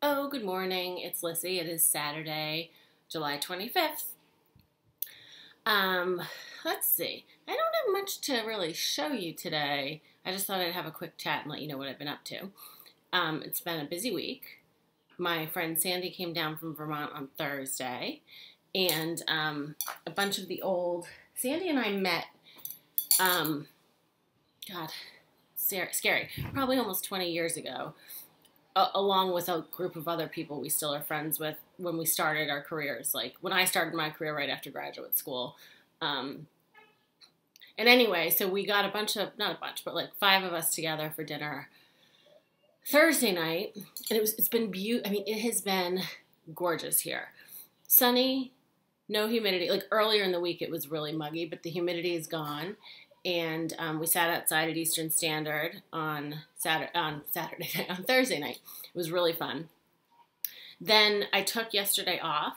Oh, good morning. It's Lissy. It is Saturday, July 25th. Um, let's see. I don't have much to really show you today. I just thought I'd have a quick chat and let you know what I've been up to. It's been a busy week. My friend Sandy came down from Vermont on Thursday, and a bunch of the old Sandy and I met. God, scary. Probably almost 20 years ago. Along with a group of other people we still are friends with when we started our careers, like when I started my career right after graduate school. And anyway, so we got not a bunch, but like 5 of us together for dinner Thursday night. And it's been beautiful. I mean, it has been gorgeous here. Sunny, no humidity. Like earlier in the week, it was really muggy, but the humidity is gone. And we sat outside at Eastern Standard on Thursday night. It was really fun. Then I took yesterday off,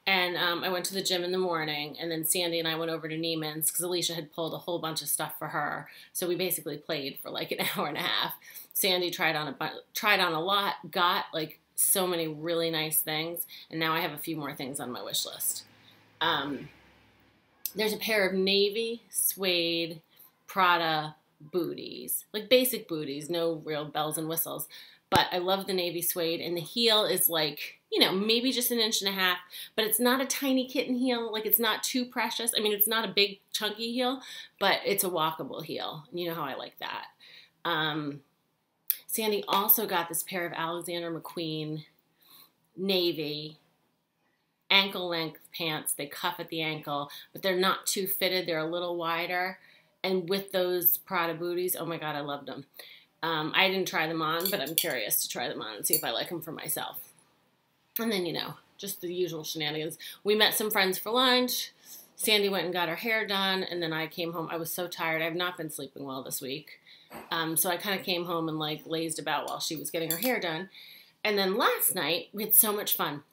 and I went to the gym in the morning, and then Sandy and I went over to Neiman's because Alicia had pulled a whole bunch of stuff for her. So we basically played for like an hour and a half. Sandy tried on a lot, got like so many really nice things, and now I have a few more things on my wish list. There's a pair of navy suede Prada booties, like basic booties, no real bells and whistles. But I love the navy suede, and the heel is like, maybe just 1.5 inches, but it's not a tiny kitten heel. Like, it's not too precious. I mean, it's not a big chunky heel, but it's a walkable heel. And you know how I like that. Sandy also got this pair of Alexander McQueen navy ankle length pants. They cuff at the ankle, but they're not too fitted. They're a little wider. And with those Prada booties, oh my God, I loved them. I didn't try them on, but I'm curious to try them on and see if I like them for myself. And then, just the usual shenanigans. We met some friends for lunch. Sandy went and got her hair done, and then I came home. I was so tired. I've not been sleeping well this week. So I kind of came home and like lazed about while she was getting her hair done. And then last night, we had so much fun.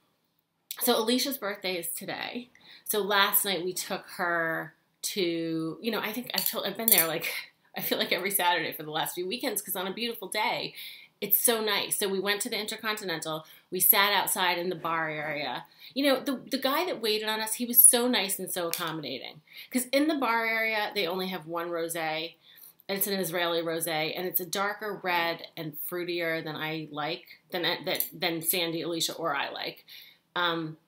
So Alicia's birthday is today. So last night we took her to, I think I've been there like, I feel like every Saturday for the last few weekends because on a beautiful day, it's so nice. So we went to the Intercontinental. We sat outside in the bar area. The guy that waited on us, he was so nice and so accommodating. Because in the bar area, they only have one rosé, and it's an Israeli rosé, and it's a darker red and fruitier than I like, than Sandy, Alicia, or I like.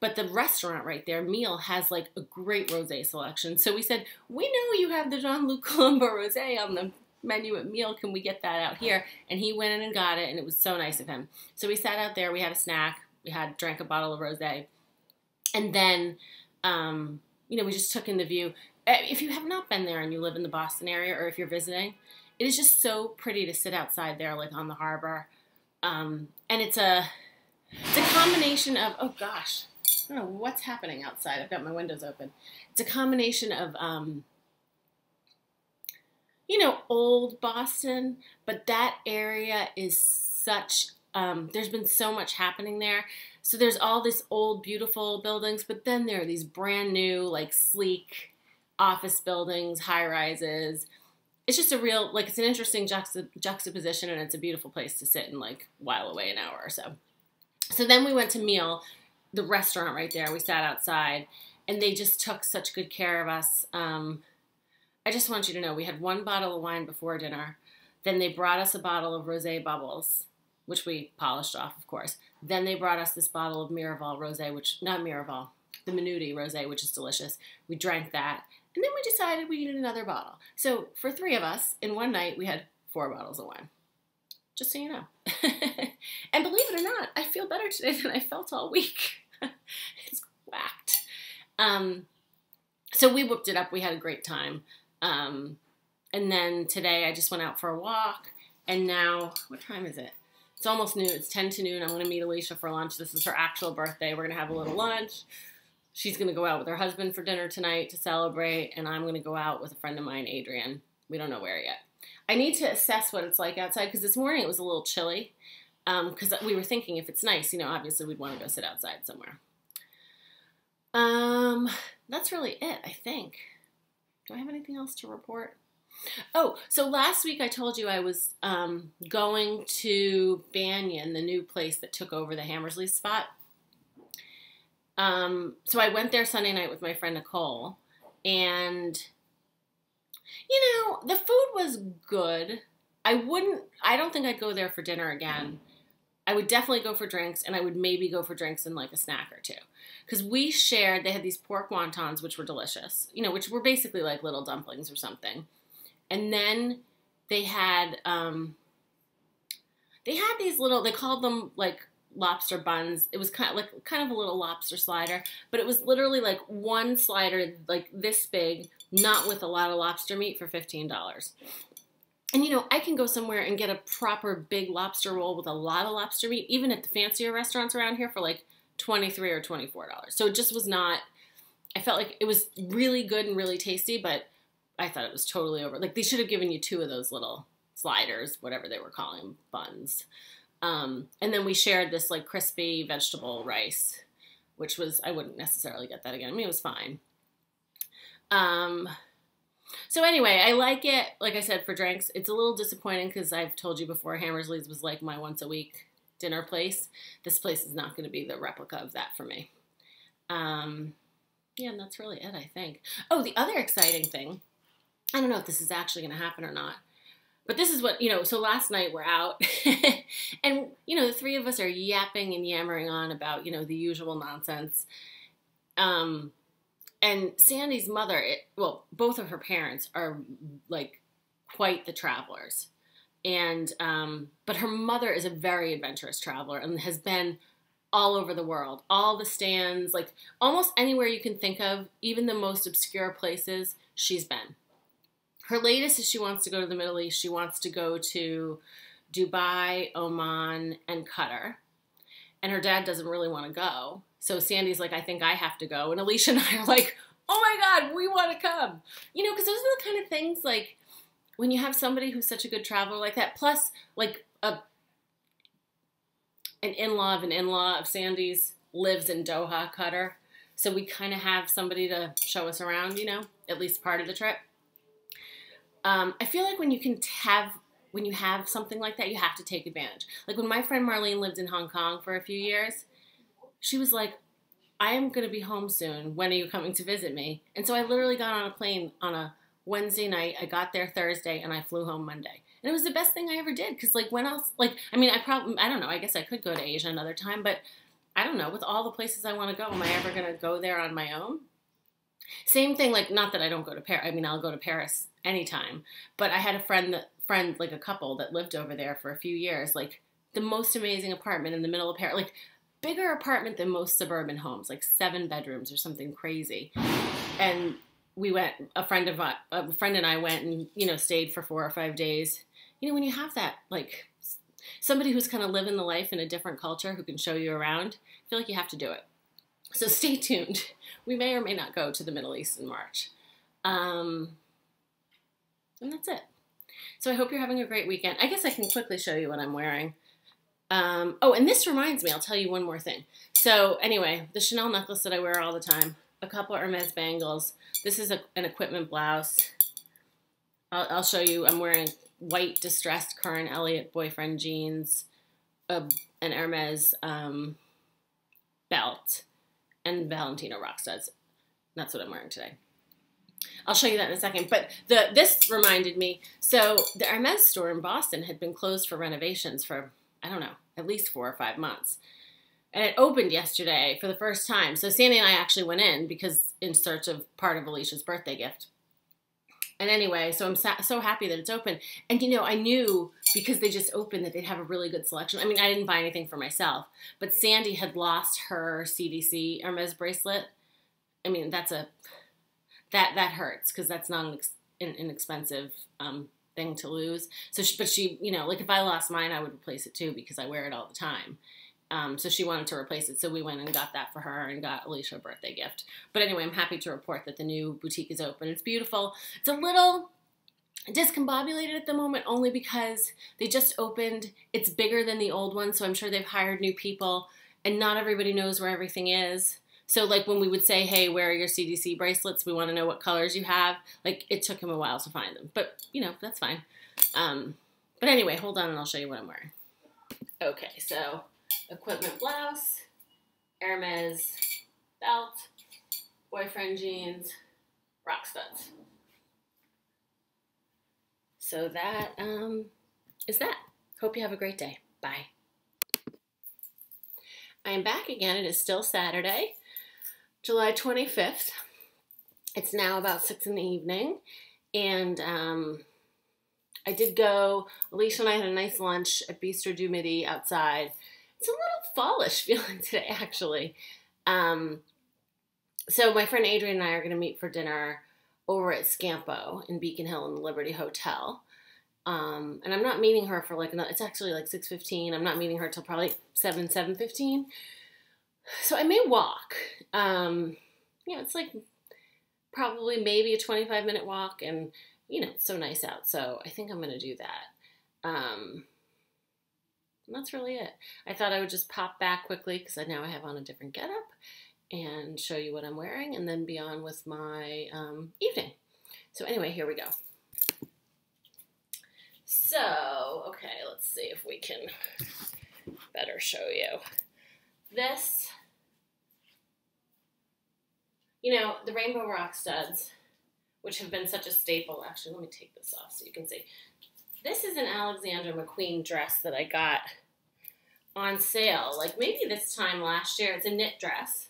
But the restaurant right there, Meal, has like a great rosé selection. So we said, we know you have the Jean-Luc Colombo rosé on the menu at Meal. Can we get that out here? And he went in and got it, and it was so nice of him. So we sat out there. We had a snack. We drank a bottle of rosé. And then, we just took in the view. If you have not been there and you live in the Boston area or if you're visiting, it is just so pretty to sit outside there like on the harbor. And it's a combination of, oh gosh, I don't know what's happening outside. I've got my windows open. It's a combination of, old Boston, but that area is such, there's been so much happening there. So there's all this old, beautiful buildings, but then there are these brand new, like sleek office buildings, high rises. It's just it's an interesting juxtaposition, and it's a beautiful place to sit and like while away an hour or so. So then we went to Meal, the restaurant right there. We sat outside, and they just took such good care of us. I just want you to know we had 1 bottle of wine before dinner. Then they brought us a bottle of rosé bubbles, which we polished off, of course. Then they brought us this bottle of Miraval rosé, the Minuti rosé, which is delicious. We drank that, and then we decided we needed another bottle. So for 3 of us, in one night, we had 4 bottles of wine. Just so you know. And believe it or not, I feel better today than I felt all week. It's whacked. So we whooped it up. We had a great time. And then today I just went out for a walk. And now, what time is it? It's almost noon. It's 10 to noon. I'm going to meet Alicia for lunch. This is her actual birthday. We're going to have a little lunch. She's going to go out with her husband for dinner tonight to celebrate. And I'm going to go out with a friend of mine, Adrian. We don't know where yet. I need to assess what it's like outside because this morning it was a little chilly because we were thinking if it's nice, obviously we'd want to go sit outside somewhere. That's really it, I think. Do I have anything else to report? Oh, so last week I told you I was going to Banyan, the new place that took over the Hammersley spot. So I went there Sunday night with my friend Nicole, and the food was good. I don't think I'd go there for dinner again. I would definitely go for drinks, and I would maybe go for drinks and like a snack or two. Because they had these pork wontons, which were delicious, which were basically like little dumplings or something. And then they had these little, they called them like lobster buns. It was kind of a little lobster slider, but it was literally like one slider like this big, not with a lot of lobster meat, for $15. And I can go somewhere and get a proper big lobster roll with a lot of lobster meat, even at the fancier restaurants around here, for like $23 or $24. So it just was not, I felt like it was really good and really tasty, but I thought it was totally over. Like, they should have given you two of those little sliders, whatever they were calling them, buns. And then we shared this like crispy vegetable rice, which was, I wouldn't necessarily get that again. I mean, it was fine. So anyway, I like it, like I said, for drinks. It's a little disappointing because I've told you before, Hammersley's was like my once a week dinner place. This place is not going to be the replica of that for me. Yeah, and that's really it, I think. Oh, the other exciting thing, I don't know if this is actually going to happen or not, but this is what, so last night we're out and, the three of us are yapping and yammering on about, the usual nonsense. And Sandy's mother, both of her parents are like quite the travelers. And, but her mother is a very adventurous traveler and has been all over the world, all the stands, like almost anywhere you can think of, even the most obscure places, she's been. Her latest is she wants to go to the Middle East. She wants to go to Dubai, Oman, and Qatar. And her dad doesn't really want to go. So Sandy's like, I think I have to go. And Alicia and I are like, oh my God, we want to come. Because those are the kind of things, like, when you have somebody who's such a good traveler like that, plus, like, an in-law of Sandy's lives in Doha, Qatar. So we kind of have somebody to show us around, at least part of the trip. I feel like when you have something like that, you have to take advantage. Like when my friend Marlene lived in Hong Kong for a few years, she was like, I am going to be home soon. When are you coming to visit me? And so I literally got on a plane on a Wednesday night. I got there Thursday and I flew home Monday. And it was the best thing I ever did. Cause like when else, like, I mean, I don't know. I guess I could go to Asia another time, but I don't know. With all the places I want to go, am I ever going to go there on my own? Same thing, like, not that I don't go to Paris. I mean, I'll go to Paris anytime. But I had a friend, like a couple that lived over there for a few years. Like, the most amazing apartment in the middle of Paris. Like, bigger apartment than most suburban homes. Like, 7 bedrooms or something crazy. And we went, a friend and I went and, stayed for 4 or 5 days. When you have that, like, somebody who's kind of living the life in a different culture who can show you around, I feel like you have to do it. So stay tuned. We may or may not go to the Middle East in March. And that's it. So I hope you're having a great weekend. I guess I can quickly show you what I'm wearing. Oh, and this reminds me, I'll tell you one more thing. So anyway, the Chanel necklace that I wear all the time, a couple of Hermés bangles. This is an equipment blouse. I'll show you. I'm wearing white distressed Curran Elliott boyfriend jeans, an Hermès belt, and Valentino rock studs. That's what I'm wearing today. I'll show you that in a second. But this reminded me, so the Hermès store in Boston had been closed for renovations for, I don't know, at least 4 or 5 months. And it opened yesterday for the first time. So Sandy and I actually went in because in search of part of Alicia's birthday gift. And anyway, so I'm so happy that it's open. And, I knew because they just opened that they'd have a really good selection. I mean, I didn't buy anything for myself. But Sandy had lost her CDC Hermès bracelet. I mean, that hurts because that's not an inexpensive thing to lose. So, but she, like if I lost mine, I would replace it too because I wear it all the time. So she wanted to replace it. So we went and got that for her and got Alicia a birthday gift. But anyway, I'm happy to report that the new boutique is open. It's beautiful. It's a little discombobulated at the moment only because they just opened. It's bigger than the old one. So I'm sure they've hired new people and not everybody knows where everything is. So like when we would say, hey, where are your CDC bracelets? We want to know what colors you have. Like it took him a while to find them, but you know, that's fine. But anyway, hold on and I'll show you what I'm wearing. Okay, so equipment blouse, Hermés belt, boyfriend jeans, rock studs. So that is that. Hope you have a great day. Bye. I am back again. It is still Saturday, July 25th. It's now about 6 in the evening, and I did go, Alicia and I had a nice lunch at Bistro du Midi outside. It's a little fallish feeling today, actually. So my friend Adrian and I are going to meet for dinner over at Scampo in Beacon Hill in the Liberty Hotel. And I'm not meeting her for like another, it's actually like 6:15. I'm not meeting her till probably 7:15. So I may walk. It's like probably maybe a 25-minute walk, and you know, it's so nice out. So I think I'm going to do that. And that's really it. I thought I would just pop back quickly because now I have on a different getup and show you what I'm wearing and then be on with my evening. So anyway, here we go. So, okay, let's see if we can better show you. This, you know, the Rainbow Rock studs, which have been such a staple. Actually, let me take this off so you can see. This is an Alexander McQueen dress that I got on sale, like maybe this time last year. It's a knit dress.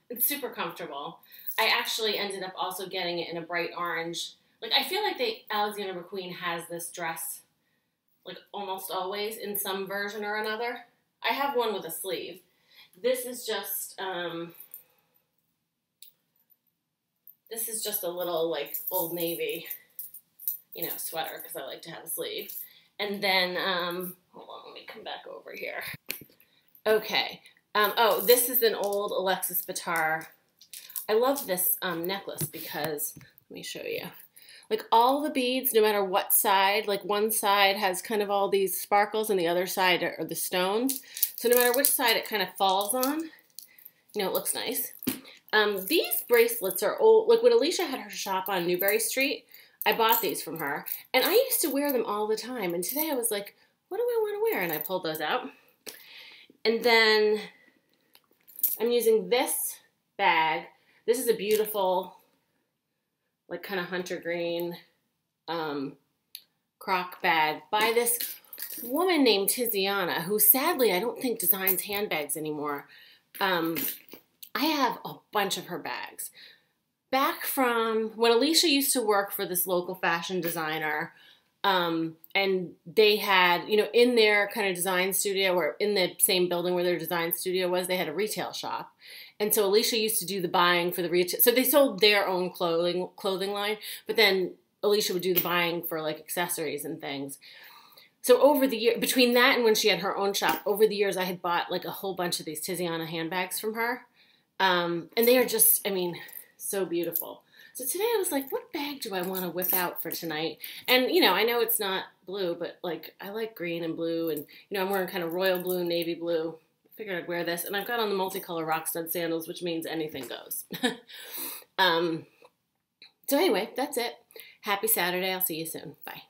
It's super comfortable. I actually ended up also getting it in a bright orange. Like, I feel like Alexander McQueen has this dress, like, almost always in some version or another. I have one with a sleeve. This is just a little, like, Old Navy, you know, sweater, because I like to have a sleeve. And then, hold on, let me come back over here. Okay. Oh, this is an old Alexis Bittar. I love this necklace because, let me show you. Like all the beads, no matter what side, like one side has kind of all these sparkles and the other side are the stones. So no matter which side it kind of falls on, you know, it looks nice. These bracelets are old. Like when Alicia had her shop on Newbury Street, I bought these from her. And I used to wear them all the time. And today I was like, what do I want to wear? And I pulled those out. And then I'm using this bag. This is a beautiful, like kind of hunter green croc bag by this woman named Tiziana, who sadly I don't think designs handbags anymore. I have a bunch of her bags. Back from when Alicia used to work for this local fashion designer, and they had, you know, in their kind of design studio, or in the same building where their design studio was, they had a retail shop. And so Alicia used to do the buying for the retail. So they sold their own clothing line, but then Alicia would do the buying for like accessories and things. So over the year, between that and when she had her own shop, over the years I had bought like a whole bunch of these Tiziana handbags from her. And they are just, I mean, so beautiful. So today I was like, what bag do I want to whip out for tonight? And, you know, I know it's not blue, but like I like green and blue, and, you know, I'm wearing kind of royal blue, navy blue. Figured I'd wear this, and I've got on the multicolor rock stud sandals, which means anything goes. So anyway, that's it. Happy Saturday. I'll see you soon. Bye.